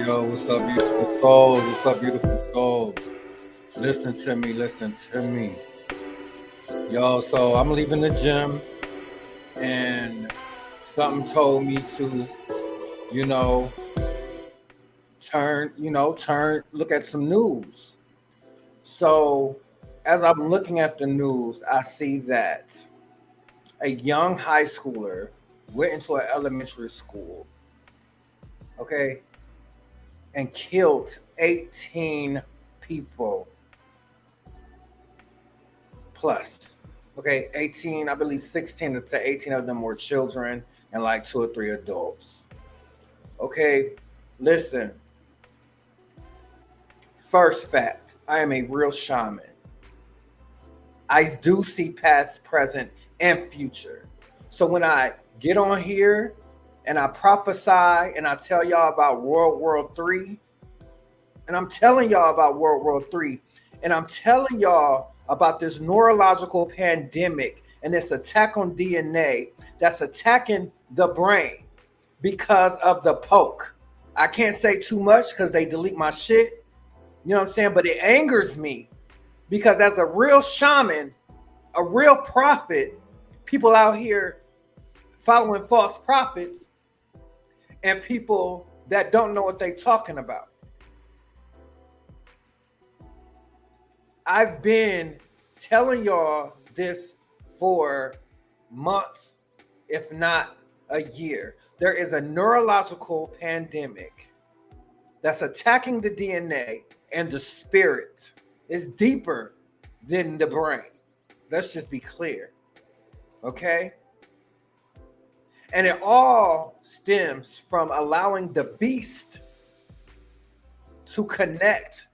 Yo, what's up, beautiful souls? What's up, beautiful souls? Listen to me, listen to me. Yo, so I'm leaving the gym and something told me to, you know, look at some news. So as I'm looking at the news, I see that a young high schooler went into an elementary school, okay, and killed 18 people plus. Okay, 18, I believe 16 to 18 of them were children and like two or three adults. Okay, listen. First fact, I am a real shaman. I do see past, present, and future. So when I get on here and I prophesy and I tell y'all about World War III, and I'm telling y'all about World War III, and I'm telling y'all about this neurological pandemic and this attack on DNA that's attacking the brain because of the poke. I can't say too much because they delete my shit. You know what I'm saying? But it angers me because as a real shaman, a real prophet, people out here following false prophets and people that don't know what they're talking about. I've been telling y'all this for months, if not a year. There is a neurological pandemic that's attacking the DNA and the spirit. It's deeper than the brain. Let's just be clear. Okay? And it all stems from allowing the beast to connect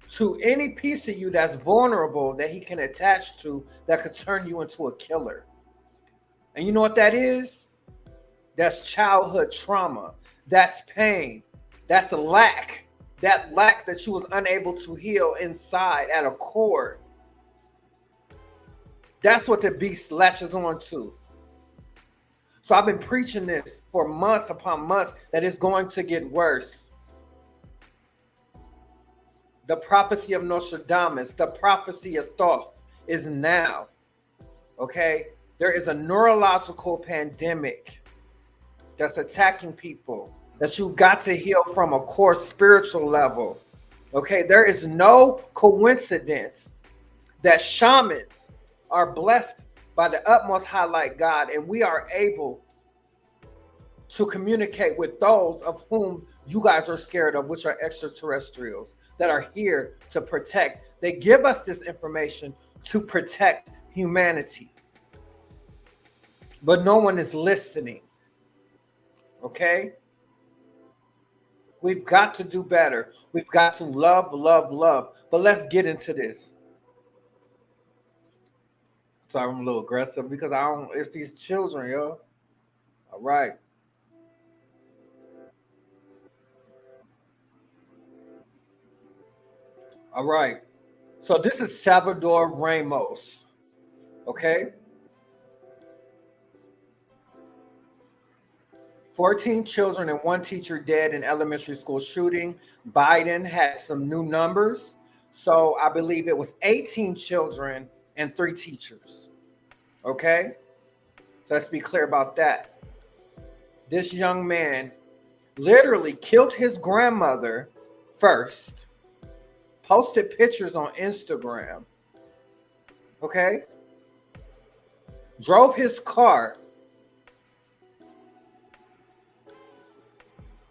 to any piece of you that's vulnerable that he can attach to that could turn you into a killer. And you know what that is? That's childhood trauma. That's pain. That's a lack. That lack that you was unable to heal inside at a core. That's what the beast latches on to. So I've been preaching this for months upon months that it's going to get worse. The prophecy of Nostradamus, the prophecy of Thoth is now. Okay? There is a neurological pandemic that's attacking people that you got to heal from a core spiritual level. Okay? There is no coincidence that shamans are blessed by the utmost highlight God, and we are able to communicate with those of whom you guys are scared of, which are extraterrestrials that are here to protect. They give us this information to protect humanity. But no one is listening. Okay? We've got to do better. We've got to love, love, love. But let's get into this. Sorry, I'm a little aggressive because it's these children, yo. All right. All right. So this is Salvador Ramos. Okay. 14 children and one teacher dead in elementary school shooting. Biden had some new numbers. So I believe it was 18 children and 3 teachers. Okay. So let's be clear about that. This young man literally killed his grandmother first, posted pictures on Instagram. Okay. Drove his car,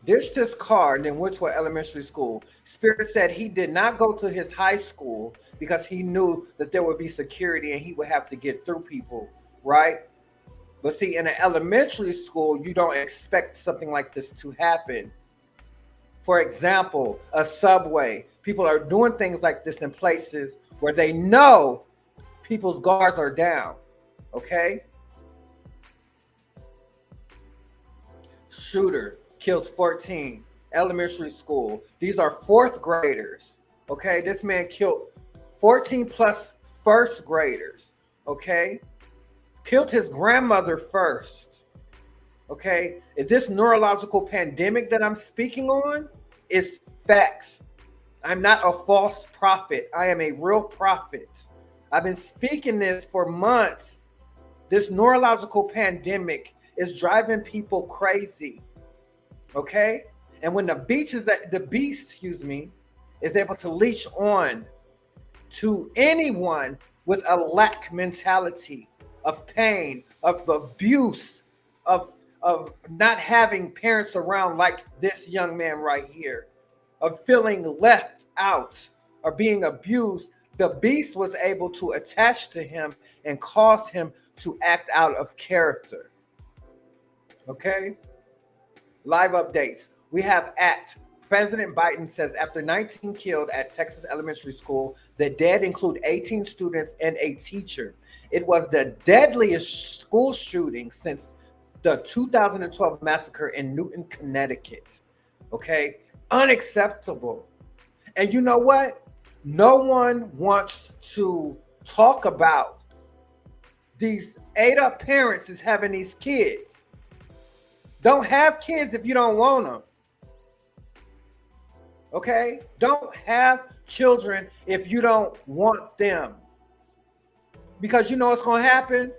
ditched his car, and then went to an elementary school. Spirit said he did not go to his high school because he knew that there would be security and he would have to get through people, right? But see, in an elementary school, you don't expect something like this to happen. For example, a subway. People are doing things like this in places where they know people's guards are down, okay? Shooter kills 14, elementary school. These are 4th graders, okay? This man killed 14 plus 1st graders, okay? Killed his grandmother first, Okay, this neurological pandemic that I'm speaking on is facts. I'm not a false prophet. I am a real prophet. I've been speaking this for months. This neurological pandemic is driving people crazy. Okay? And when the beast, excuse me, is able to leash on to anyone with a lack mentality of pain, of abuse, of not having parents around like this young man right here, of feeling left out or being abused, the beast was able to attach to him and cause him to act out of character. Okay? Live updates. We have at President Biden says after 19 killed at Texas elementary school, the dead include 18 students and a teacher. It was the deadliest school shooting since the 2012 massacre in Newton, Connecticut. Okay? Unacceptable. And you know what? No one wants to talk about these ate up parents is having these kids. Don't have kids if you don't want them. Okay? Don't have children if you don't want them. Because you know what's going to happen?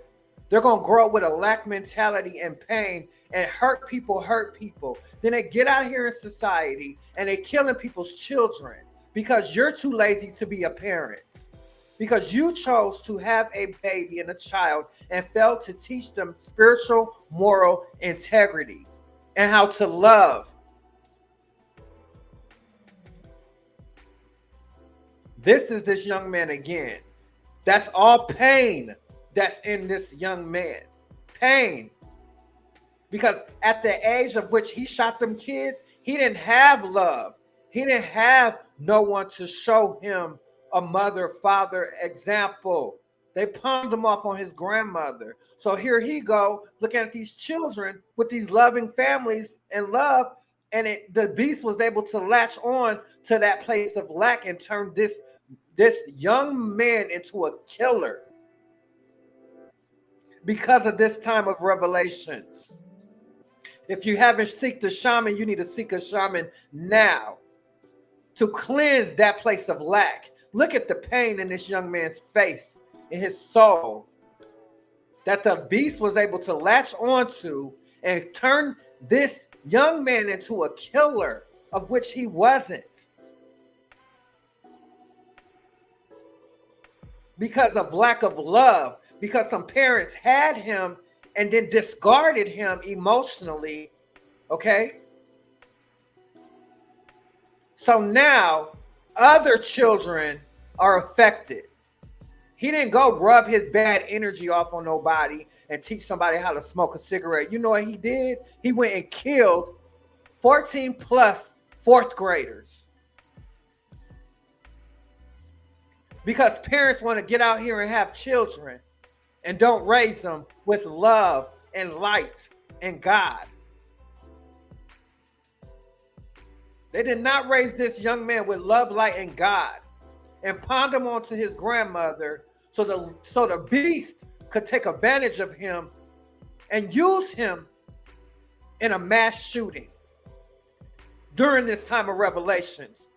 They're going to grow up with a lack mentality and pain and hurt people. Then they get out here in society and they're killing people's children because you're too lazy to be a parent. Because you chose to have a baby and a child and failed to teach them spiritual, moral integrity and how to love. This is this young man again. That's all pain that's in this young man. Pain. Because at the age of which he shot them kids, he didn't have love. He didn't have no one to show him a mother, father example. They palmed him off on his grandmother. So here he go, looking at these children with these loving families and love, and the beast was able to latch on to that place of lack and turn this young man into a killer because of this time of revelations. If you haven't seeked a shaman, you need to seek a shaman now to cleanse that place of lack. Look at the pain in this young man's face, in his soul, that the beast was able to latch onto and turn this young man into a killer, of which he wasn't. Because of lack of love, because some parents had him and then discarded him emotionally, okay? So now other children are affected. He didn't go rub his bad energy off on nobody and teach somebody how to smoke a cigarette. You know what he did? He went and killed 14 plus fourth graders. Because parents want to get out here and have children and don't raise them with love and light and God. They did not raise this young man with love, light, and God and pawned him onto his grandmother so the beast could take advantage of him and use him in a mass shooting during this time of revelations,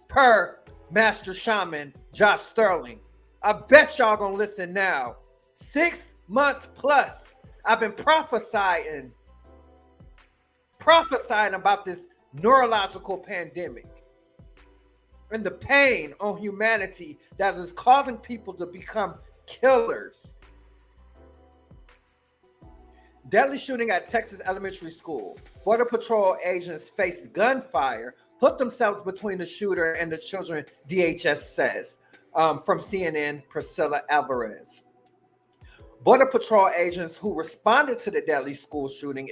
per Master Shaman Josh Sterling. I bet y'all gonna listen now. 6 months plus, I've been prophesying about this neurological pandemic and the pain on humanity that is causing people to become killers. Deadly shooting at Texas elementary school. Border Patrol agents faced gunfire, put themselves between the shooter and the children, DHS says. From CNN, Priscilla Alvarez. Border Patrol agents who responded to the deadly school shooting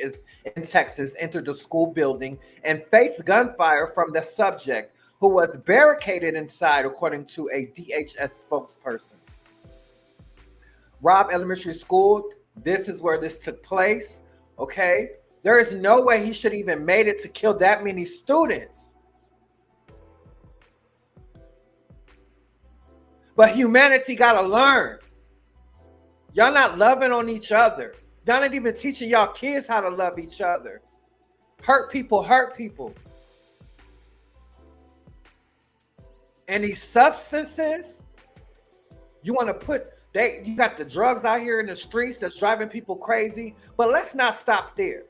in Texas entered the school building and faced gunfire from the subject, who was barricaded inside, according to a DHS spokesperson. Robb Elementary School, this is where this took place, okay? There is no way he should even made it to kill that many students. But humanity got to learn. Y'all not loving on each other. Y'all not even teaching y'all kids how to love each other. Hurt people hurt people. And these substances, you want to put, you got the drugs out here in the streets that's driving people crazy. But let's not stop there.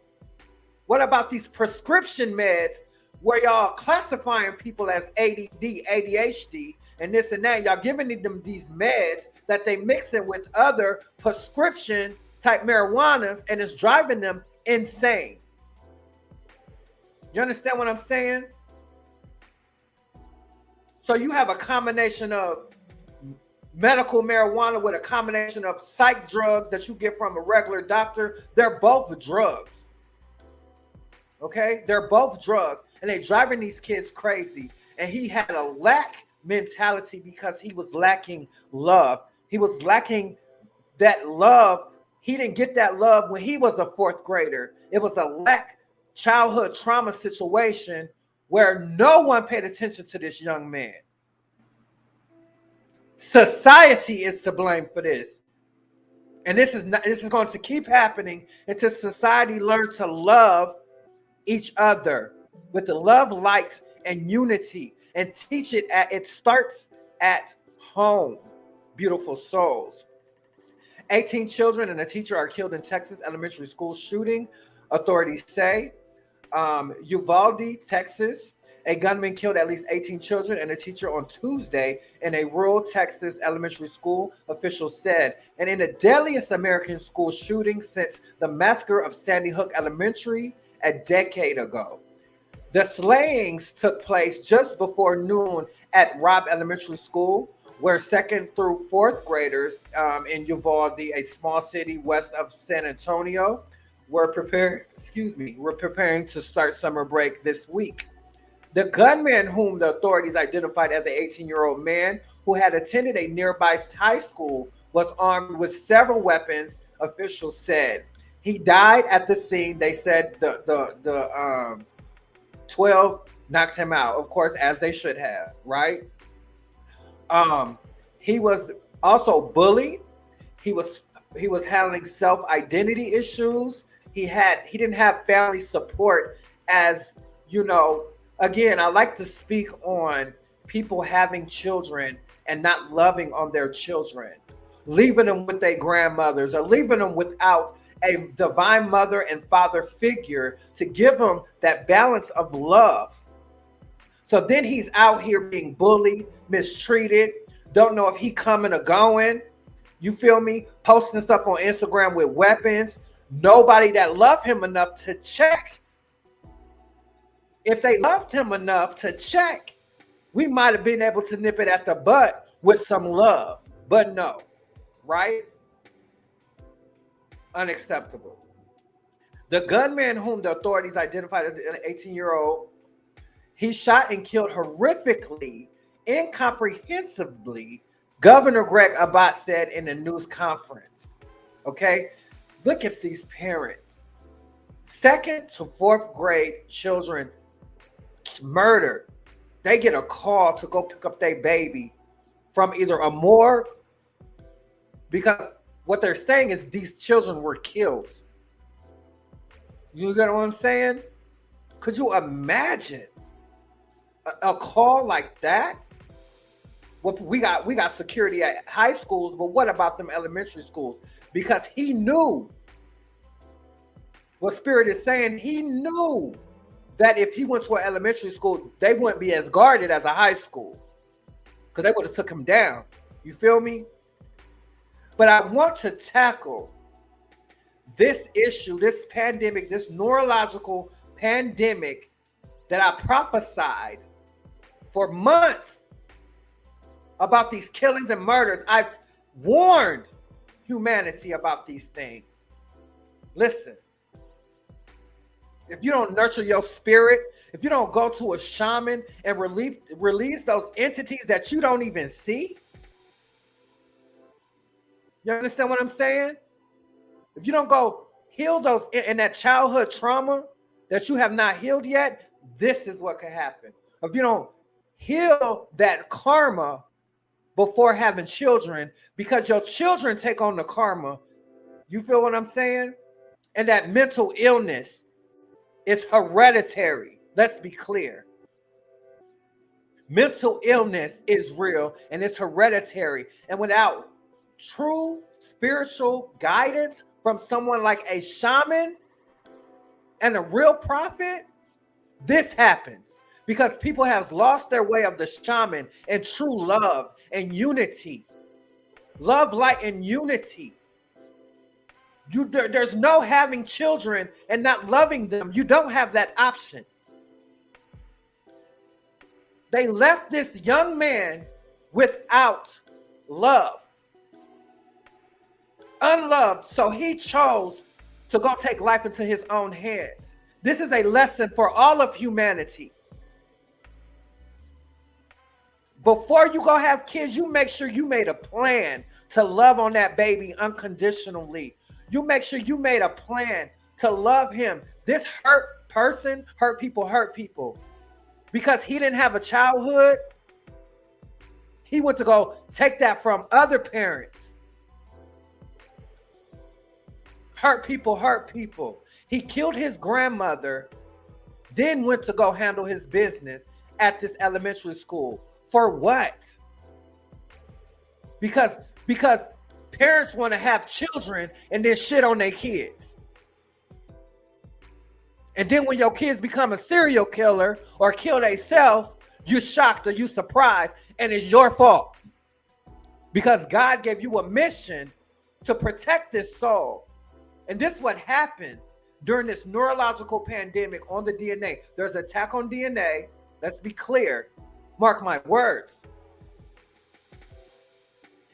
What about these prescription meds where y'all classifying people as ADD, ADHD, and this and that? Y'all giving them these meds that they mix it with other prescription type marijuanas, and it's driving them insane. You understand what I'm saying? So you have a combination of medical marijuana with a combination of psych drugs that you get from a regular doctor. They're both drugs. Okay? They're both drugs. And they're driving these kids crazy. And he had a lack mentality because he was lacking love. He was lacking that love. He didn't get that love when he was a fourth grader. It was a lack childhood trauma situation where no one paid attention to this young man. Society is to blame for this. And this is going to keep happening until society learns to love each other with the love, light, and unity, and teach it it starts at home. Beautiful souls. 18 children and a teacher are killed in Texas elementary school shooting, authorities say. Uvalde, Texas, a gunman killed at least 18 children and a teacher on Tuesday in a rural Texas elementary school, officials said, and in the deadliest American school shooting since the massacre of Sandy Hook Elementary a decade ago. The slayings took place just before noon at Robb Elementary School, where second through fourth graders in Uvalde, a small city west of San Antonio, were preparing to start summer break this week. The gunman, whom the authorities identified as an 18-year-old man who had attended a nearby high school, was armed with several weapons, officials said. He died at the scene. They said the 12 knocked him out, of course, as they should have, right? He was also bullied. He was handling self-identity issues. He didn't have family support, as you know. Again, I like to speak on people having children and not loving on their children, leaving them with their grandmothers or leaving them without a divine mother and father figure to give them that balance of love. So then he's out here being bullied, mistreated, don't know if he coming or going. You feel me? Posting stuff on Instagram with weapons. Nobody that loved him enough to check. If they loved him enough to check, we might have been able to nip it at the butt with some love. But no, right? Unacceptable. The gunman, whom the authorities identified as an 18-year-old, he shot and killed horrifically, incomprehensibly, Governor Greg Abbott said in a news conference. Okay? Look at these parents. Second to fourth grade children murdered. They get a call to go pick up their baby from either a morgue, because what they're saying is these children were killed. You get what I'm saying? Could you imagine a call like that? Well, we got security at high schools, but what about them elementary schools? Because he knew what Spirit is saying. He knew that if he went to an elementary school, they wouldn't be as guarded as a high school, because they would have took him down. You feel me? But I want to tackle this issue, this pandemic, this neurological pandemic that I prophesied for months about these killings and murders. I've warned humanity about these things. Listen, if you don't nurture your spirit, if you don't go to a shaman and release those entities that you don't even see, you understand what I'm saying? If you don't go heal those in that childhood trauma that you have not healed yet, this is what could happen. If you don't heal that karma before having children, because your children take on the karma, you feel what I'm saying? And that mental illness is hereditary. Let's be clear. Mental illness is real and it's hereditary. And without true spiritual guidance from someone like a shaman and a real prophet, this happens because people have lost their way of the shaman and true love and unity. Love, light, and unity. There's no having children and not loving them. You don't have that option. They left this young man without love, unloved, so he chose to go take life into his own hands. This is a lesson for all of humanity. Before you go have kids, you make sure you made a plan to love on that baby unconditionally. You make sure you made a plan to love him. This hurt person, hurt people. Because he didn't have a childhood, he went to go take that from other parents. Hurt people. He killed his grandmother, then went to go handle his business at this elementary school. For what? Because parents want to have children and then shit on their kids. And then when your kids become a serial killer or kill themselves, you're shocked or you surprised, and it's your fault. Because God gave you a mission to protect this soul. And this is what happens during this neurological pandemic on the DNA. There's an attack on DNA. Let's be clear. Mark my words.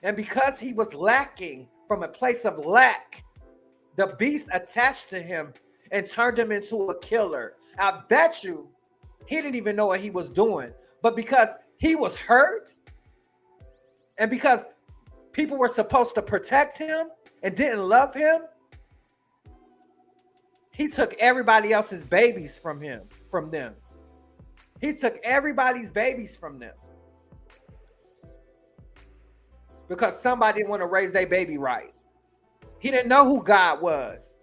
And because he was lacking from a place of lack, the beast attached to him and turned him into a killer. I bet you he didn't even know what he was doing. But because he was hurt and because people were supposed to protect him and didn't love him, he took everybody else's babies from them. He took everybody's babies from them. Because somebody didn't want to raise their baby right. He didn't know who God was.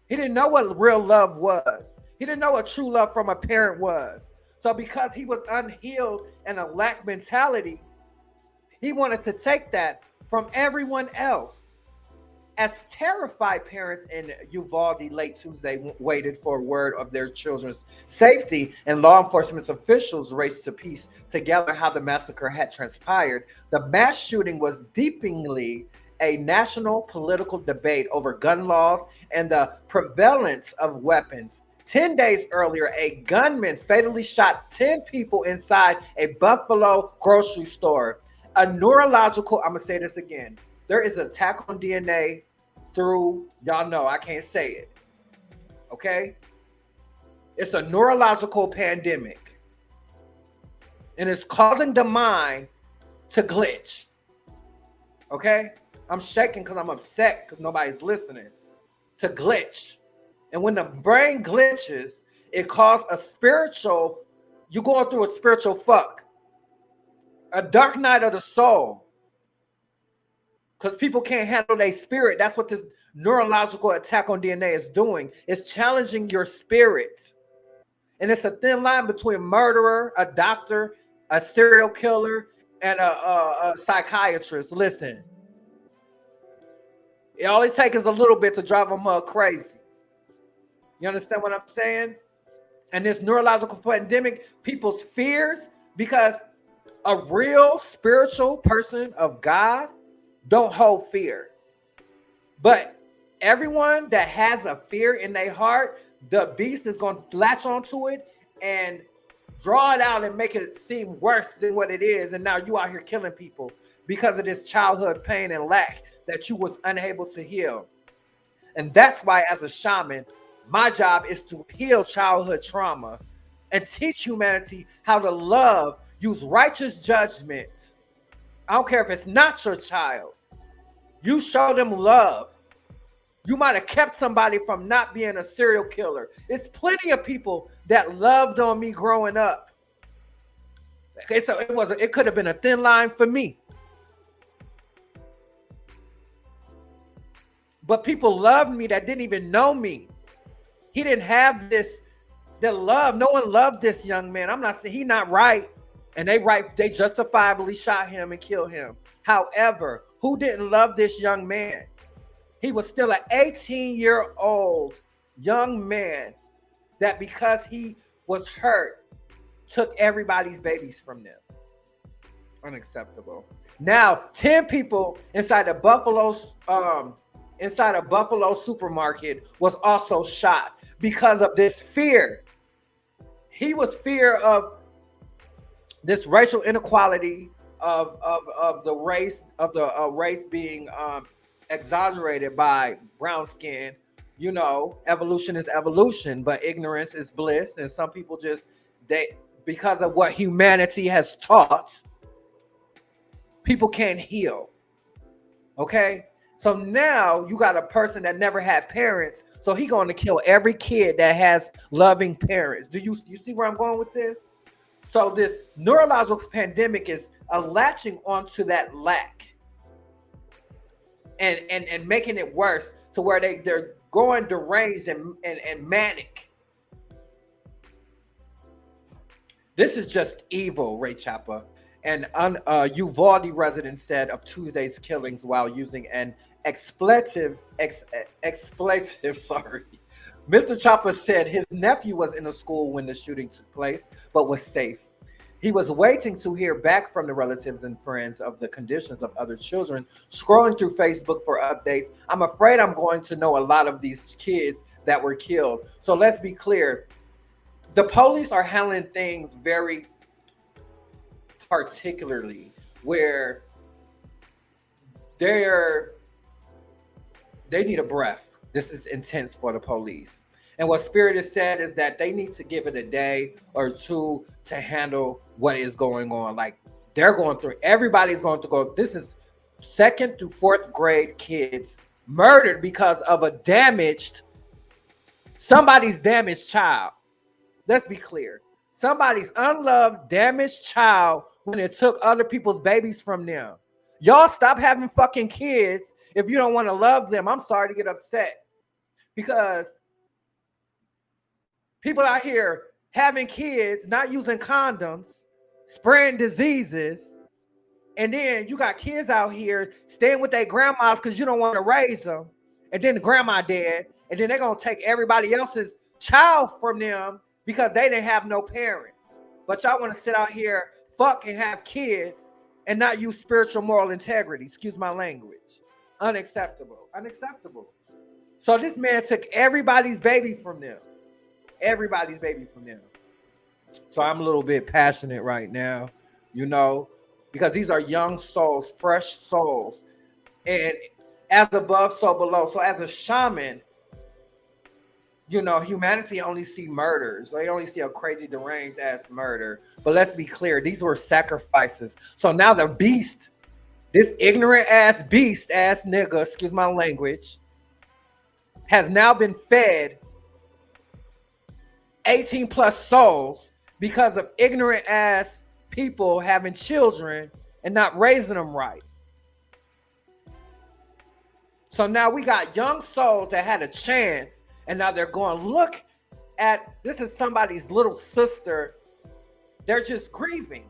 He didn't know what real love was. He didn't know what true love from a parent was. So because he was unhealed and a lack mentality, he wanted to take that from everyone else. As terrified parents in Uvalde late Tuesday waited for word of their children's safety, and law enforcement officials raced to piece together how the massacre had transpired, the mass shooting was deepeningly a national political debate over gun laws and the prevalence of weapons. 10 days earlier, a gunman fatally shot 10 people inside a Buffalo grocery store. A neurological, I'm going to say this again. There is an attack on DNA through, y'all know, I can't say it. Okay? It's a neurological pandemic. And it's causing the mind to glitch. Okay? I'm shaking because I'm upset because nobody's listening. To glitch. And when the brain glitches, it causes a spiritual, you're going through a spiritual fuck. A dark night of the soul. Because people can't handle their spirit. That's what this neurological attack on DNA is doing. It's challenging your spirit. And it's a thin line between murderer, a doctor, a serial killer, and a psychiatrist. Listen. All it takes is a little bit to drive them crazy. You understand what I'm saying? And this neurological pandemic, people's fears, because a real spiritual person of God don't hold fear. But everyone that has a fear in their heart, the beast is going to latch onto it and draw it out and make it seem worse than what it is. And now you out here killing people because of this childhood pain and lack that you was unable to heal. And that's why, as a shaman, my job is to heal childhood trauma and teach humanity how to love, use righteous judgment. I don't care if it's not your child. You show them love. You might have kept somebody from not being a serial killer. It's plenty of people that loved on me growing up. Okay, so it could have been a thin line for me. But people loved me that didn't even know me. He didn't have the love. No one loved this young man. I'm not saying he's not right. And they justifiably shot him and killed him. However, who didn't love this young man? He was still an 18-year-old young man that because he was hurt, took everybody's babies from them. Unacceptable. Now, 10 people inside a Buffalo supermarket was also shot because of this fear. He was fear of this racial inequality of the race being exaggerated by brown skin. You know, evolution is evolution, but ignorance is bliss. And some people because of what humanity has taught, people can't heal. Okay? So now you got a person that never had parents, so he's going to kill every kid that has loving parents. Do you see where I'm going with this? So this neurological pandemic is latching onto that lack and making it worse to where they're going deranged and manic. This is just evil, Ray Chapa. And Uvalde resident said of Tuesday's killings while using an expletive. Sorry. Mr. Chopper said his nephew was in a school when the shooting took place, but was safe. He was waiting to hear back from the relatives and friends of the conditions of other children, scrolling through Facebook for updates. I'm afraid I'm going to know a lot of these kids that were killed. So let's be clear. The police are handling things very particularly where they need a breath. This is intense for the police. And what Spirit has said is that they need to give it a day or two to handle what is going on. Like they're going through, everybody's going to go. This is 2nd to 4th grade kids murdered because of somebody's damaged child. Let's be clear. Somebody's unloved, damaged child when it took other people's babies from them. Y'all stop having fucking kids if you don't want to love them. I'm sorry to get upset because people out here having kids, not using condoms, spreading diseases, and then you got kids out here staying with their grandmas because you don't want to raise them, and then the grandma dead, and then they're going to take everybody else's child from them because they didn't have no parents. But y'all want to sit out here, fuck, and have kids and not use spiritual moral integrity. Excuse my language. Unacceptable. Unacceptable. So this man took everybody's baby from them. Everybody's baby from them. So I'm a little bit passionate right now, you know, because these are young souls, fresh souls. And as above, so below. So as a shaman, you know, humanity only see murders. They only see a crazy deranged ass murder. But let's be clear, these were sacrifices. So now the beast, this ignorant ass beast ass nigga, excuse my language, has now been fed 18 plus souls because of ignorant ass people having children and not raising them right. So now we got young souls that had a chance, and now they're going, look at, this is somebody's little sister. They're just grieving.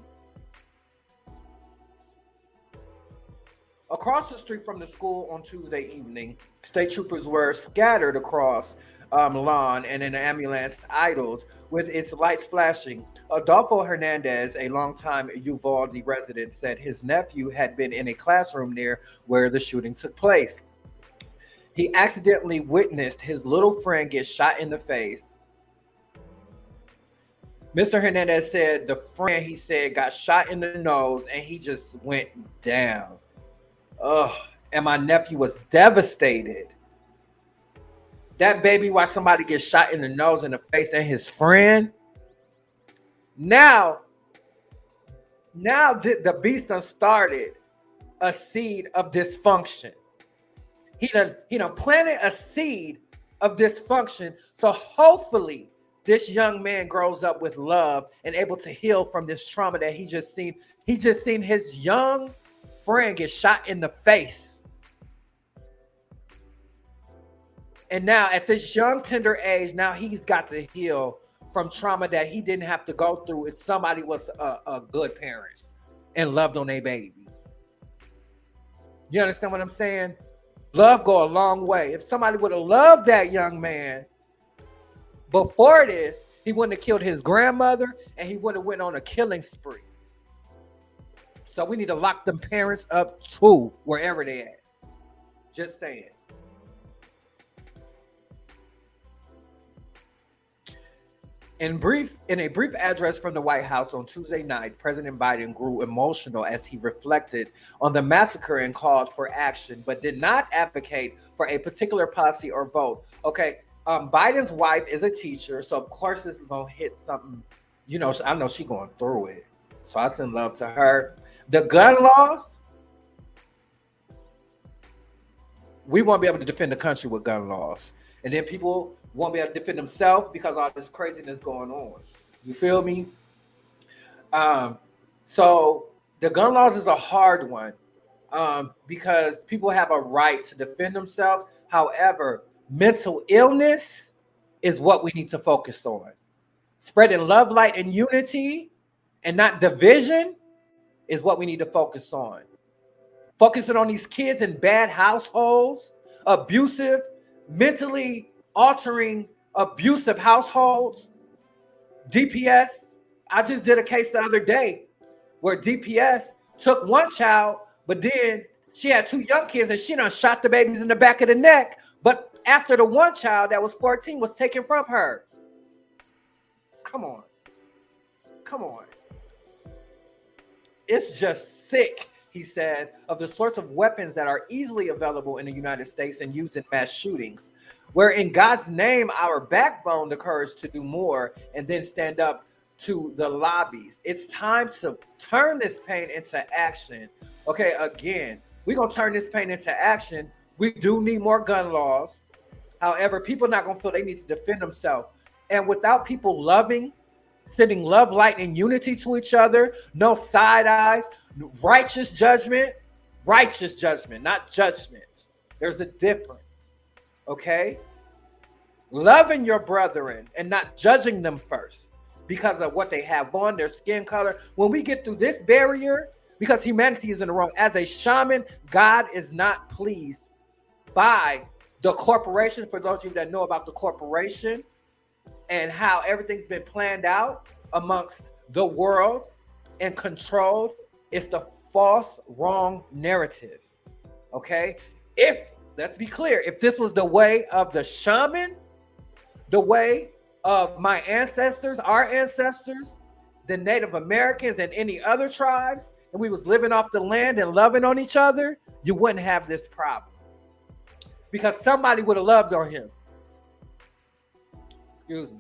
Across the street from the school on Tuesday evening, state troopers were scattered across lawn, and an ambulance idled with its lights flashing. Adolfo Hernandez, a longtime Uvalde resident, said his nephew had been in a classroom near where the shooting took place. He accidentally witnessed his little friend get shot in the face. Mr. Hernandez said the friend, he said, got shot in the nose and he just went down. Ugh. And my nephew was devastated. That baby watched somebody get shot in the nose and the face, and his friend. Now the beast done started a seed of dysfunction. He done planted a seed of dysfunction. So hopefully this young man grows up with love and able to heal from this trauma that he just seen. He just seen his young friend get shot in the face. And now at this young, tender age, now he's got to heal from trauma that he didn't have to go through if somebody was a good parent and loved on their baby. You understand what I'm saying? Love go a long way. If somebody would have loved that young man before this, he wouldn't have killed his grandmother and he wouldn't have went on a killing spree. So we need to lock them parents up too, wherever they at. Just saying. In a brief address from the White House on Tuesday night, President Biden grew emotional as he reflected on the massacre and called for action, but did not advocate for a particular policy or vote. Okay, Biden's wife is a teacher, so of course this is gonna hit something. You know, I know she's going through it, so I send love to her. The gun laws, we won't be able to defend the country with gun laws, and then people won't be able to defend themselves because all this craziness going on. You feel me? So the gun laws is a hard one because people have a right to defend themselves. However, mental illness is what we need to focus on. Spreading love, light, and unity and not division is what we need to focus on. Focusing on these kids in bad households, abusive, mentally altering, abusive households. DPS, I just did a case the other day where DPS took one child, but then she had two young kids and she done shot the babies in the back of the neck. But after the one child that was 14 was taken from her. Come on. Come on. It's just sick, he said, of the sorts of weapons that are easily available in the United States and used in mass shootings, where in God's name, our backbone, the courage to do more and then stand up to the lobbies. It's time to turn this pain into action. Okay, again, we're going to turn this pain into action. We do need more gun laws. However, people are not going to feel they need to defend themselves. And without people loving, sending love, light, and unity to each other, no side eyes, righteous judgment, not judgment. There's a difference. Okay? Loving your brethren and not judging them first because of what they have on, their skin color. When we get through this barrier, because humanity is in the wrong, as a shaman, God is not pleased by the corporation. For those of you that know about the corporation and how everything's been planned out amongst the world and controlled, it's the false, wrong narrative. Okay? Let's be clear, if this was the way of the shaman, the way of my ancestors, our ancestors, the Native Americans and any other tribes, and we was living off the land and loving on each other, you wouldn't have this problem. Because somebody would have loved on him. Excuse me.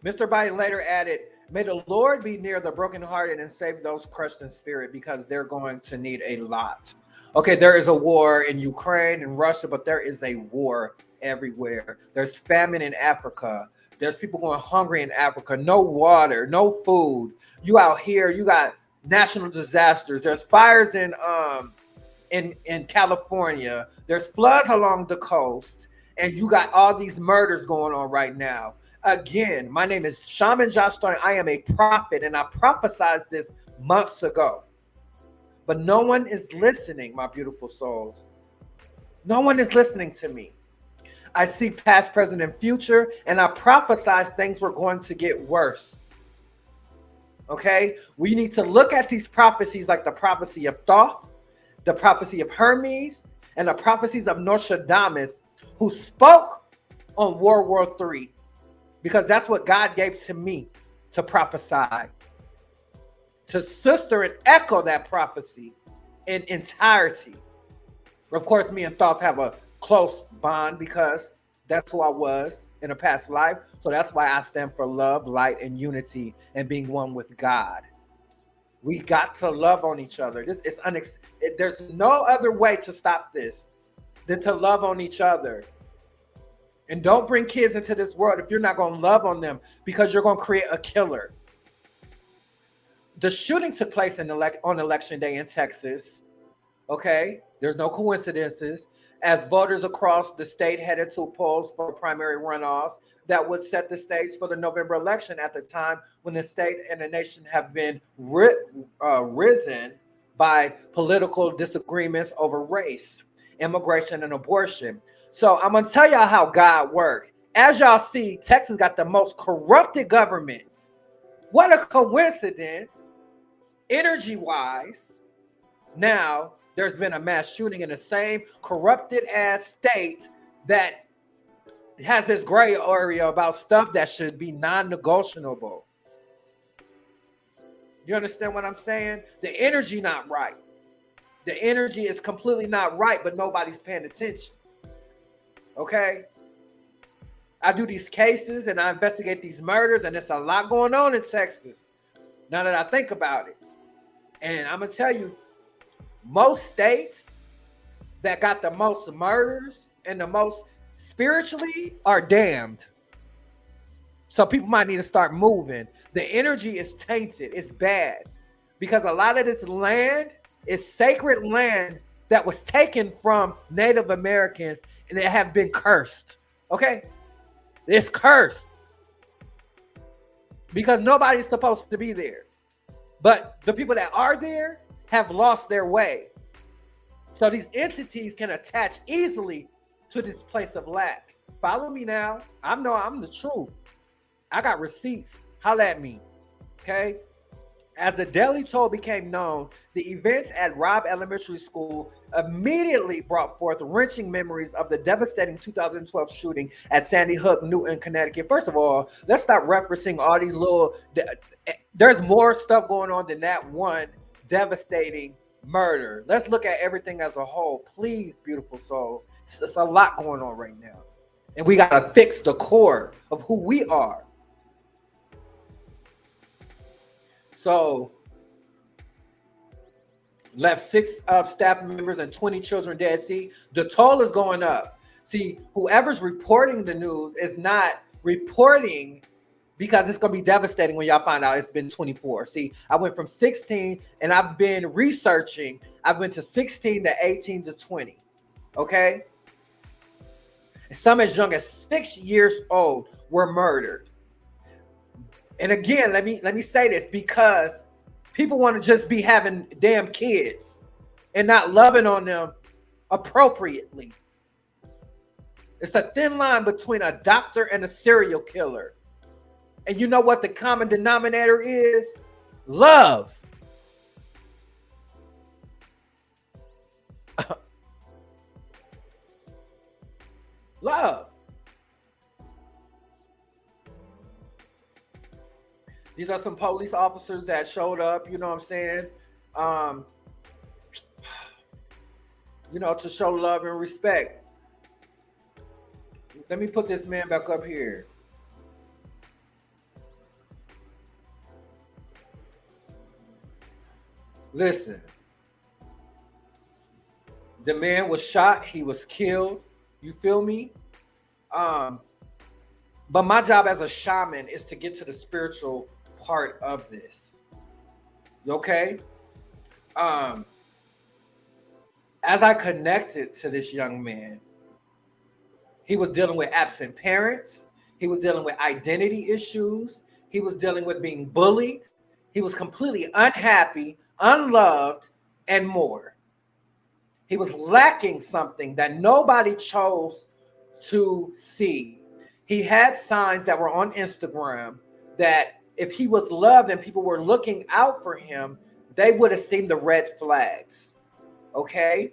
Mr. Biden later added, "May the Lord be near the brokenhearted and save those crushed in spirit because they're going to need a lot." Okay, there is a war in Ukraine and Russia, but there is a war everywhere. There's famine in Africa. There's people going hungry in Africa. No water, no food. You out here, you got national disasters. There's fires in California. There's floods along the coast. And you got all these murders going on right now. Again, my name is Shaman Josh Starling. I am a prophet, and I prophesied this months ago. But no one is listening, my beautiful souls. No one is listening to me. I see past, present, and future, and I prophesied things were going to get worse. Okay? We need to look at these prophecies like the prophecy of Thoth, the prophecy of Hermes, and the prophecies of Nostradamus, who spoke on World War III. Because that's what God gave to me to prophesy. To sister and echo that prophecy in entirety. Of course, me and Thoughts have a close bond because that's who I was in a past life. So that's why I stand for love, light, and unity and being one with God. We got to love on each other. There's no other way to stop this than to love on each other. And don't bring kids into this world if you're not going to love on them, because you're going to create a killer. The shooting took place on election day in Texas, Okay, there's no coincidences. As voters across the state headed to polls for primary runoffs that would set the stage for the November election at the time when the state and the nation have been risen by political disagreements over race, immigration, and abortion. So I'm gonna tell y'all how God works. As y'all see, Texas got the most corrupted government. What a coincidence, energy wise. Now, there's been a mass shooting in the same corrupted ass state that has this gray area about stuff that should be non-negotiable. You understand what I'm saying? The energy not right. The energy is completely not right, but nobody's paying attention. Okay? I do these cases and I investigate these murders, and there's a lot going on in Texas. Now that I think about it. And I'm going to tell you, most states that got the most murders and the most spiritually are damned. So people might need to start moving. The energy is tainted. It's bad. Because a lot of this land is sacred land that was taken from Native Americans and it have been cursed. Okay? It's cursed. Because nobody's supposed to be there. But the people that are there have lost their way. So these entities can attach easily to this place of lack. Follow me now. I'm the truth. I got receipts. Holla at me. Okay? As the Daily Toll became known, the events at Robb Elementary School immediately brought forth wrenching memories of the devastating 2012 shooting at Sandy Hook, Newton, Connecticut. First of all, let's stop referencing all these little... There's more stuff going on than that one devastating murder. Let's look at everything as a whole. Please, beautiful souls. It's a lot going on right now. And we got to fix the core of who we are. So, left 6 staff members and 20 children dead. See, the toll is going up. See, whoever's reporting the news is not reporting because it's going to be devastating when y'all find out it's been 24. See, I went from 16 and I've been researching. I went to 16 to 18 to 20. Okay? Some as young as 6 years old were murdered. And again, let me say this, because people want to just be having damn kids and not loving on them appropriately. It's a thin line between a doctor and a serial killer. And you know what the common denominator is? Love. Love. These are some police officers that showed up, you know what I'm saying? To show love and respect. Let me put this man back up here. Listen, the man was shot. He was killed. You feel me? But my job as a shaman is to get to the spiritual part of this. Okay? As I connected to this young man, he was dealing with absent parents. He was dealing with identity issues. He was dealing with being bullied. He was completely unhappy, unloved, and more. He was lacking something that nobody chose to see. He had signs that were on Instagram that if he was loved and people were looking out for him, they would have seen the red flags. Okay?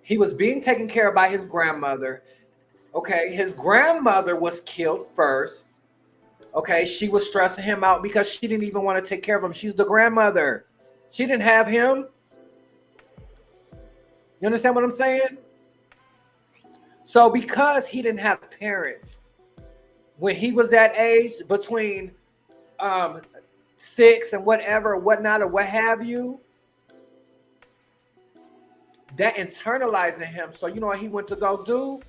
He was being taken care of by his grandmother. Okay? His grandmother was killed first. Okay? She was stressing him out because she didn't even want to take care of him. She's the grandmother. She didn't have him. You understand what I'm saying? So because he didn't have parents, when he was that age, between 6 and whatever, whatnot, or what have you, that internalized in him. So you know what he went to go do?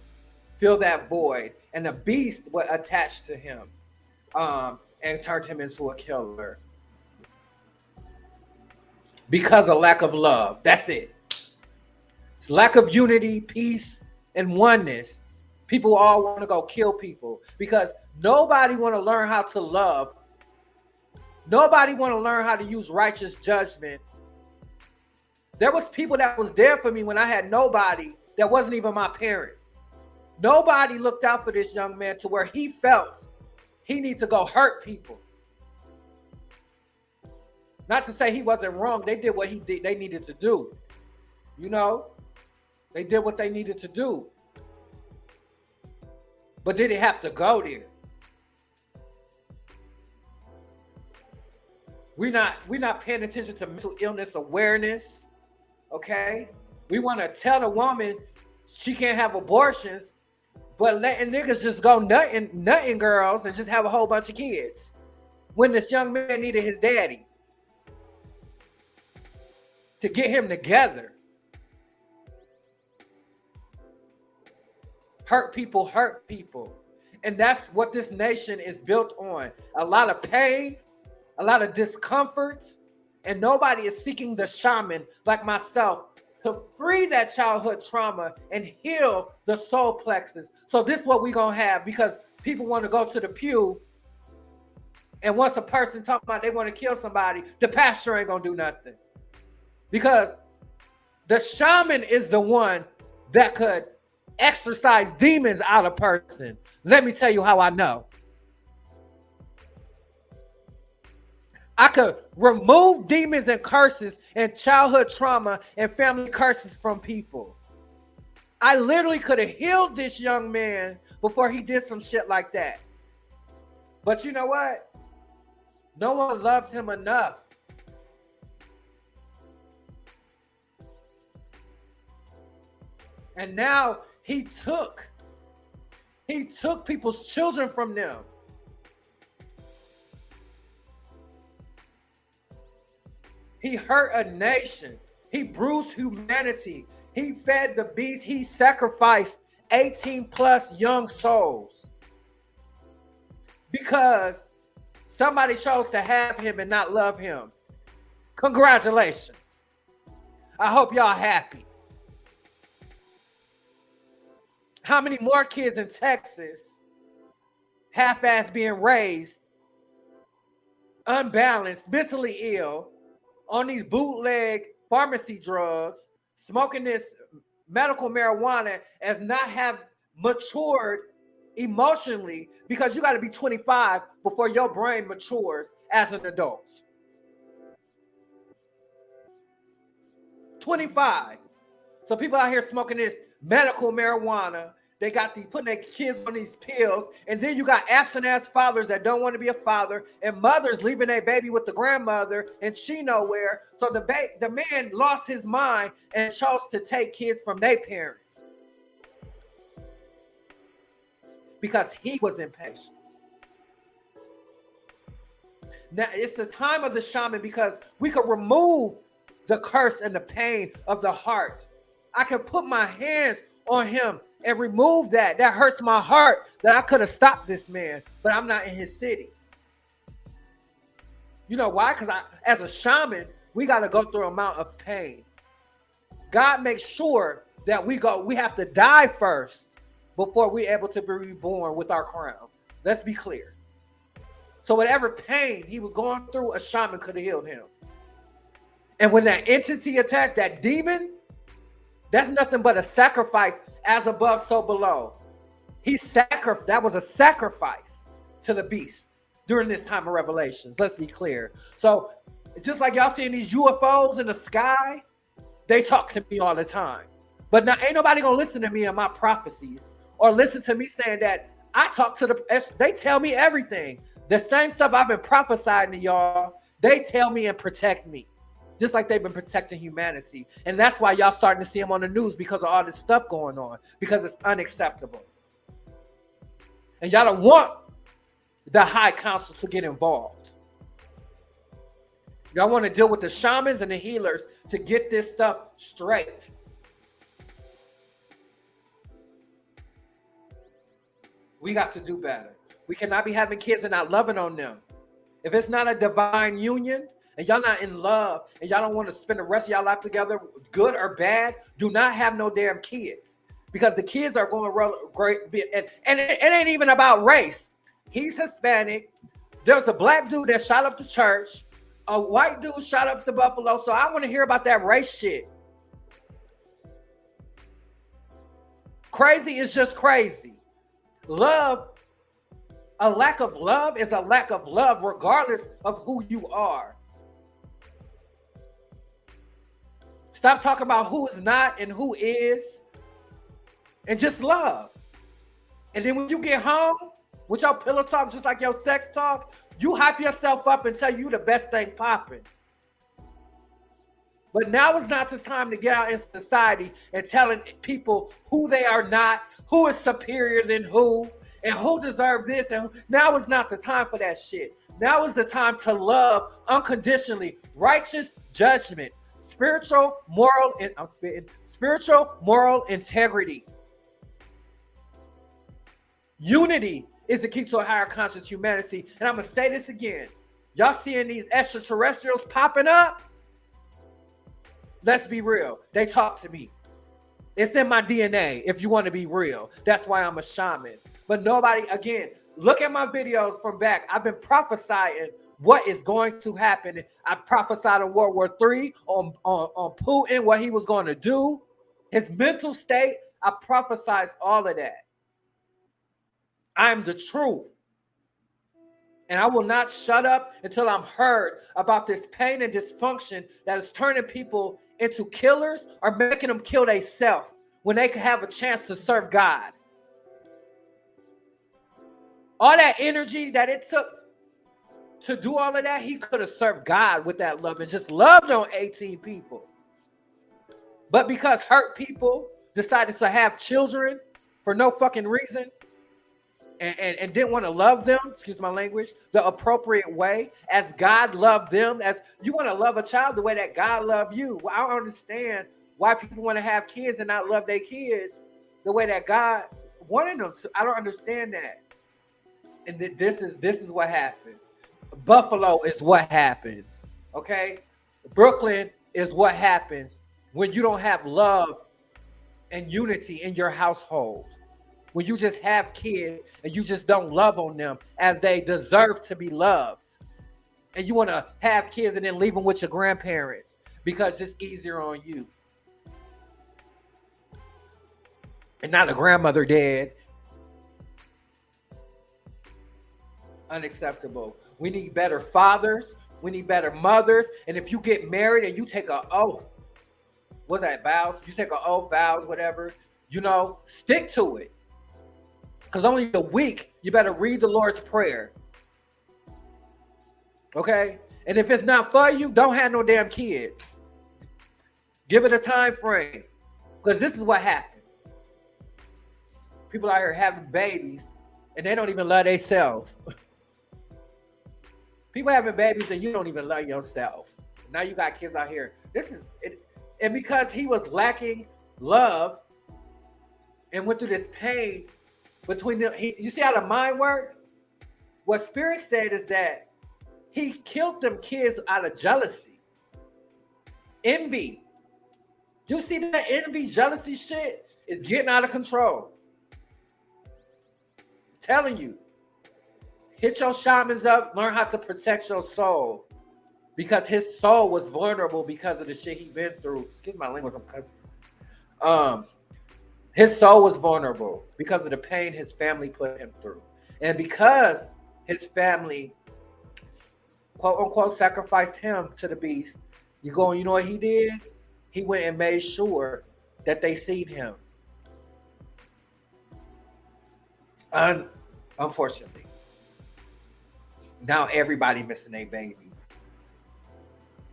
Fill that void. And the beast was attached to him and turned him into a killer. Because of lack of love. That's it. lack of unity, peace, and oneness. People all want to go kill people because nobody want to learn how to love. Nobody want to learn how to use righteous judgment. There was people that was there for me when I had nobody that wasn't even my parents. Nobody looked out for this young man to where he felt he needs to go hurt people. Not to say he wasn't wrong. They did what they needed to do. You know, they did what they needed to do. But did it have to go there? We're not paying attention to mental illness awareness. Okay? We want to tell a woman she can't have abortions, but letting niggas just go nutting girls and just have a whole bunch of kids. When this young man needed his daddy to get him together. Hurt people. And that's what this nation is built on. A lot of pain, a lot of discomfort, and nobody is seeking the shaman like myself to free that childhood trauma and heal the soul plexus. So this is what we're going to have, because people want to go to the pew, and once a person talking about they want to kill somebody, the pastor ain't going to do nothing. Because the shaman is the one that could exorcise demons out of person. Let me tell you how I know. I could remove demons and curses and childhood trauma and family curses from people. I literally could have healed this young man before he did some shit like that. But you know what? No one loved him enough. And now he took people's children from them. He hurt a nation. He bruised humanity. He fed the beast. He sacrificed 18 plus young souls because somebody chose to have him and not love him. Congratulations. I hope y'all happy. How many more kids in Texas half-ass being raised, unbalanced, mentally ill, on these bootleg pharmacy drugs, smoking this medical marijuana, as not have matured emotionally, because you got to be 25 before your brain matures as an adult. 25. So people out here smoking this medical marijuana. They got these, putting their kids on these pills, and then you got absent-ass fathers that don't want to be a father, and mothers leaving their baby with the grandmother, and she nowhere. So the man lost his mind and chose to take kids from their parents because he was impatient. Now it's the time of the shaman, because we could remove the curse and the pain of the heart. I can put my hands on him and remove that. That hurts my heart that I could have stopped this man, but I'm not in his city. You know why? Because as a shaman, we got to go through an amount of pain. God makes sure that we have to die first before we're able to be reborn with our crown. Let's be clear. So whatever pain he was going through, a shaman could have healed him. And when that entity attacks, that demon, that's nothing but a sacrifice, as above, so below. That was a sacrifice to the beast during this time of Revelations. Let's be clear. So just like y'all seeing these UFOs in the sky, they talk to me all the time. But now ain't nobody gonna listen to me and my prophecies, or listen to me saying that I talk to they tell me everything. The same stuff I've been prophesying to y'all, they tell me and protect me. Just like they've been protecting humanity. And that's why y'all starting to see them on the news, because of all this stuff going on, because it's unacceptable. And y'all don't want the high council to get involved. Y'all want to deal with the shamans and the healers to get this stuff straight. We got to do better. We cannot be having kids and not loving on them. If it's not a divine union, and y'all not in love, and y'all don't want to spend the rest of y'all life together, good or bad, do not have no damn kids. Because the kids are going great, and it ain't even about race. He's Hispanic. There's a black dude that shot up the church. A white dude shot up the Buffalo. So I want to hear about that race shit. Crazy is just crazy. Love, a lack of love is a lack of love, regardless of who you are. Stop talking about who is not and who is, and just love. And then when you get home with your pillow talk, just like your sex talk, you hype yourself up and tell you the best thing popping. But now is not the time to get out in society and telling people who they are not, who is superior than who, and who deserve this. And now is not the time for that shit. Now is the time to love unconditionally, righteous judgment, spiritual, moral, and I'm spitting, spiritual, moral integrity. Unity is the key to a higher conscious humanity. And I'm going to say this again. Y'all seeing these extraterrestrials popping up? Let's be real. They talk to me. It's in my DNA, if you want to be real. That's why I'm a shaman. But nobody, again, look at my videos from back. I've been prophesying what is going to happen. I prophesied on World War III, on Putin, what he was going to do, his mental state. I prophesied all of that. I'm the truth. And I will not shut up until I'm heard about this pain and dysfunction that is turning people into killers or making them kill themselves when they can have a chance to serve God. All that energy that it took to do all of that, he could have served God with that love and just loved on 18 people. But because hurt people decided to have children for no fucking reason, and didn't want to love them, excuse my language, the appropriate way, as God loved them. As you want to love a child the way that God loved you. Well, I don't understand why people want to have kids and not love their kids the way that God wanted them to. I don't understand that. And this is what happens. Buffalo is what happens. Okay? Brooklyn is what happens when you don't have love and unity in your household. When you just have kids and you just don't love on them as they deserve to be loved. And you want to have kids and then leave them with your grandparents because it's easier on you. And now the grandmother dead. Unacceptable. We need better fathers. We need better mothers. And if you get married and you take an oath, what's that, vows? You take an oath, vows, whatever, stick to it. Because only a week, you better read the Lord's Prayer. Okay? And if it's not for you, don't have no damn kids. Give it a time frame. Because this is what happened. People out here having babies, and they don't even love themselves. People having babies, and you don't even love yourself. Now you got kids out here. This is it. And because he was lacking love and went through this pain, between them, you see how the mind works? What Spirit said is that he killed them kids out of jealousy, envy. You see that envy, jealousy shit is getting out of control. I'm telling you, hit your shamans up, learn how to protect your soul, because his soul was vulnerable because of the shit he been through. Excuse my language, I'm cussing. His soul was vulnerable because of the pain his family put him through. And because his family, quote unquote, sacrificed him to the beast, you know what he did? He went and made sure that they seen him. Unfortunately. Now everybody missing a baby.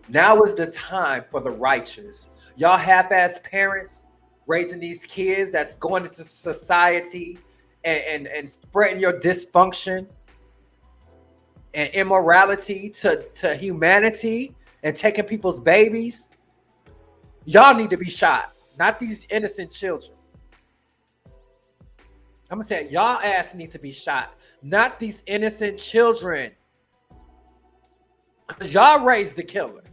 Now is the time for the righteous. Y'all half-ass parents raising these kids that's going into society and spreading your dysfunction and immorality to humanity and taking people's babies. Y'all need to be shot, not these innocent children. I'm gonna say y'all ass need to be shot, not these innocent children. Because y'all raised the killer.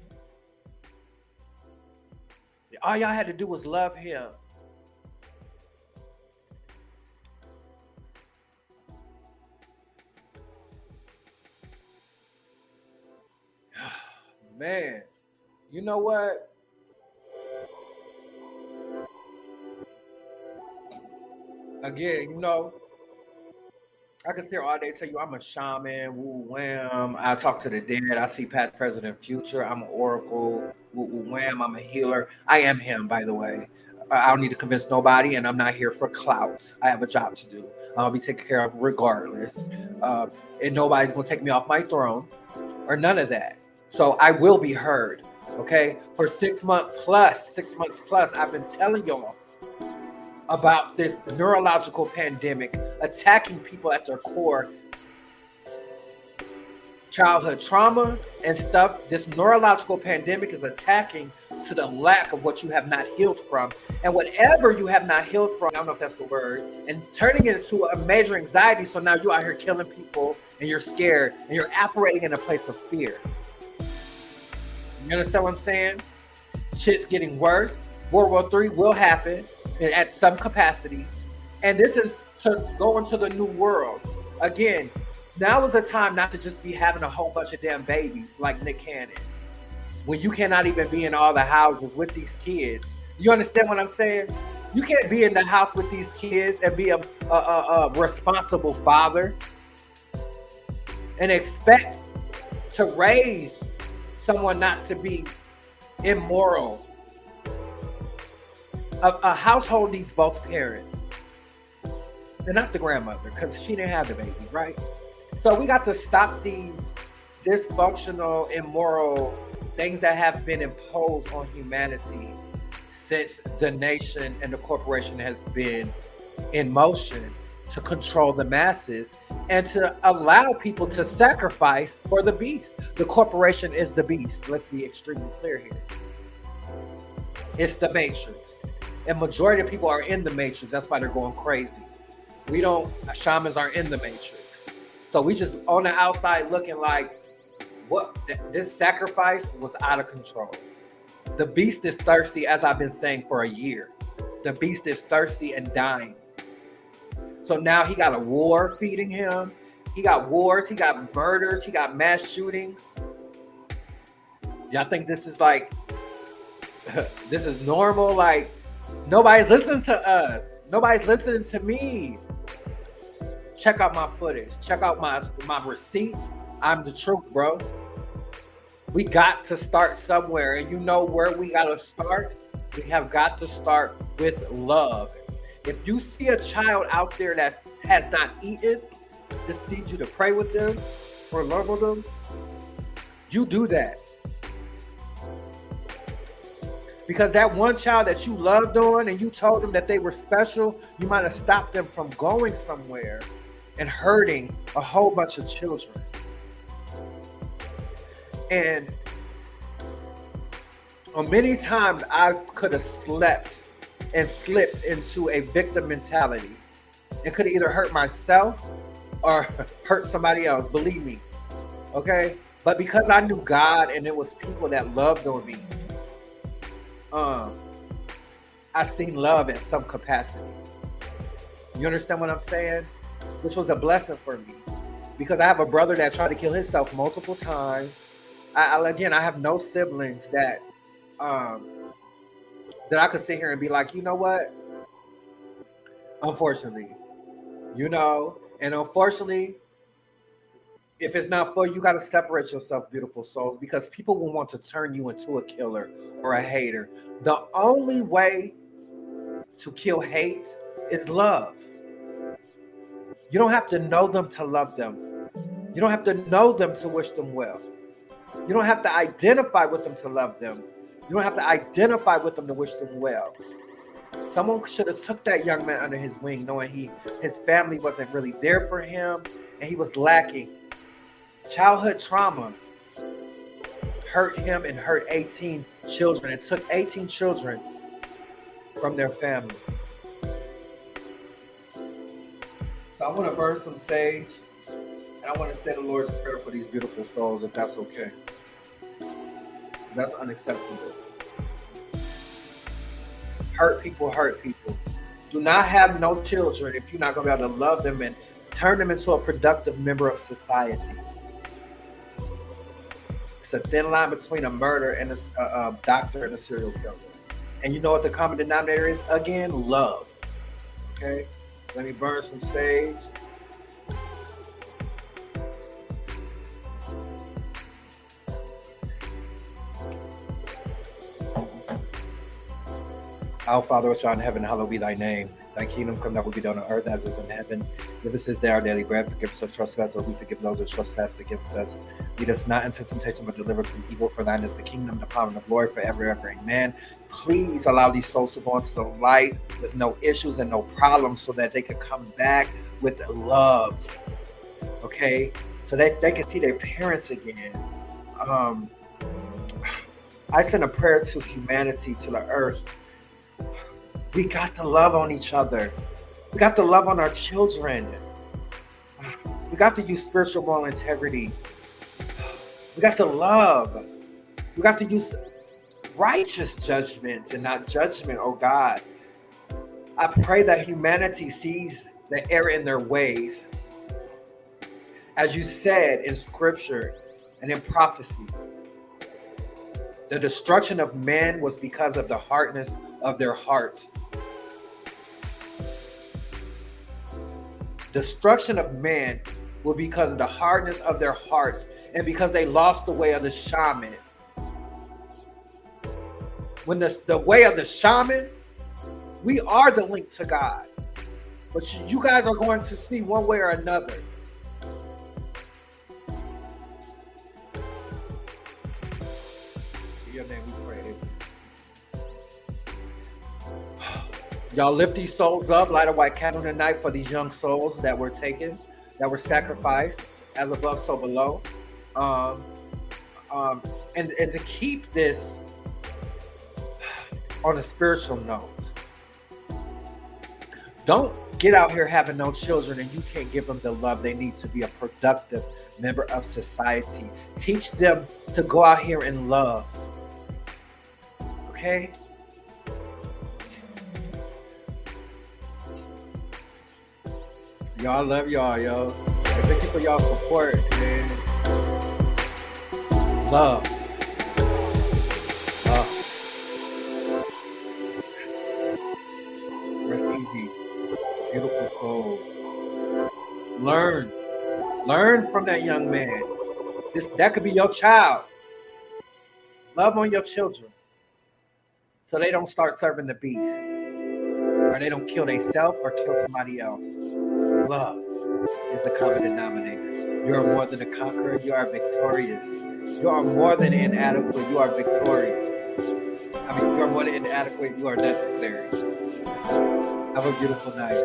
All y'all had to do was love him. Man, you know what? Again, I can sit here all day tell you I'm a shaman, woo wham. I talk to the dead. I see past, present, and future. I'm an oracle, woo wham. I'm a healer. I am him, by the way. I don't need to convince nobody, and I'm not here for clout. I have a job to do. I'll be taken care of regardless. Uh, and nobody's gonna take me off my throne or none of that. So I will be heard. Okay, for 6 months plus, I've been telling y'all about this neurological pandemic attacking people at their core, childhood trauma and stuff. This neurological pandemic is attacking to the lack of what you have not healed from. And whatever you have not healed from, I don't know if that's the word, and turning it into a major anxiety. So now you're out here killing people and you're scared and you're operating in a place of fear. You understand what I'm saying? Shit's getting worse. World War III will happen at some capacity. And this is to go into the new world. Again, now is the time not to just be having a whole bunch of damn babies like Nick Cannon. When you cannot even be in all the houses with these kids. You understand what I'm saying? You can't be in the house with these kids and be a responsible father and expect to raise someone not to be immoral. A household needs both parents. And not the grandmother, because she didn't have the baby, right? So we got to stop these dysfunctional, immoral things that have been imposed on humanity since the nation and the corporation has been in motion to control the masses and to allow people to sacrifice for the beast. The corporation is the beast. Let's be extremely clear here. It's the matrix. And majority of people are in the matrix. That's why they're going crazy. Shamans aren't in the matrix. So we just on the outside looking like, what? This sacrifice was out of control. The beast is thirsty, as I've been saying for a year. The beast is thirsty and dying. So now he got a war feeding him. He got wars, he got murders, he got mass shootings. Y'all think this is like, this is normal? Like, nobody's listening to us. Nobody's listening to me. Check out my footage. Check out my receipts. I'm the truth, bro. We got to start somewhere. And you know where we got to start? We have got to start with love. If you see a child out there that has not eaten, just need you to pray with them or love with them, you do that. Because that one child that you loved on and you told them that they were special, you might have stopped them from going somewhere and hurting a whole bunch of children. And many times I could have slept and slipped into a victim mentality. It could have either hurt myself or hurt somebody else, believe me. Okay? But because I knew God and it was people that loved on me, I seen love in some capacity. You understand what I'm saying? Which was a blessing for me. Because I have a brother that tried to kill himself multiple times. I have no siblings that I could sit here and be like, you know what? Unfortunately, and unfortunately, if it's not for you, you got to separate yourself, beautiful souls, because people will want to turn you into a killer or a hater. The only way to kill hate is love. You don't have to know them to love them. You don't have to know them to wish them well. You don't have to identify with them to love them. You don't have to identify with them to wish them well. Someone should have took that young man under his wing, knowing his family wasn't really there for him and he was lacking. Childhood trauma hurt him and hurt 18 children. It took 18 children from their families. So I want to burn some sage and I want to say the Lord's Prayer for these beautiful souls, if that's okay. That's unacceptable. Hurt people hurt people. Do not have no children if you're not going to be able to love them and turn them into a productive member of society. It's a thin line between a murder and a doctor and a serial killer. And you know what the common denominator is? Again, love. Okay? Let me burn some sage. Our Father, which art in heaven, hallowed be thy name. Thy kingdom come, thy will be done on earth as it is in heaven. Give us this day our daily bread. Forgive us our trespasses, or we forgive those who trespass against us. Lead us not into temptation, but deliver us from evil. For thine is the kingdom, the power, and the glory forever, ever. Amen. Please allow these souls to go into the light with no issues and no problems, so that they can come back with love. Okay? So that they can see their parents again. I send a prayer to humanity, to the earth. We got to love on each other. We got to love on our children. We got to use spiritual moral integrity. We got to love. We got to use righteous judgment and not judgment, oh God. I pray that humanity sees the error in their ways. As you said in scripture and in prophecy, the destruction of man was because of the hardness of their hearts. Destruction of man will be because of the hardness of their hearts and because they lost the way of the shaman. When the way of the shaman, we are the link to God. But you guys are going to see one way or another. In your name we pray. Y'all lift these souls up, light a white candle tonight for these young souls that were taken, that were sacrificed, as above, so below. And to keep this on a spiritual note. Don't get out here having no children and you can't give them the love they need to be a productive member of society. Teach them to go out here and love. Okay? Y'all, love y'all, yo. Thank you for y'all support, man. Love. Rest easy. Beautiful souls. Learn from that young man. That could be your child. Love on your children, so they don't start serving the beast, or they don't kill themselves or kill somebody else. Love is the common denominator. You are more than a conqueror. You are victorious. You are more than inadequate. You are victorious. I mean, you are more than inadequate. You are necessary. Have a beautiful night.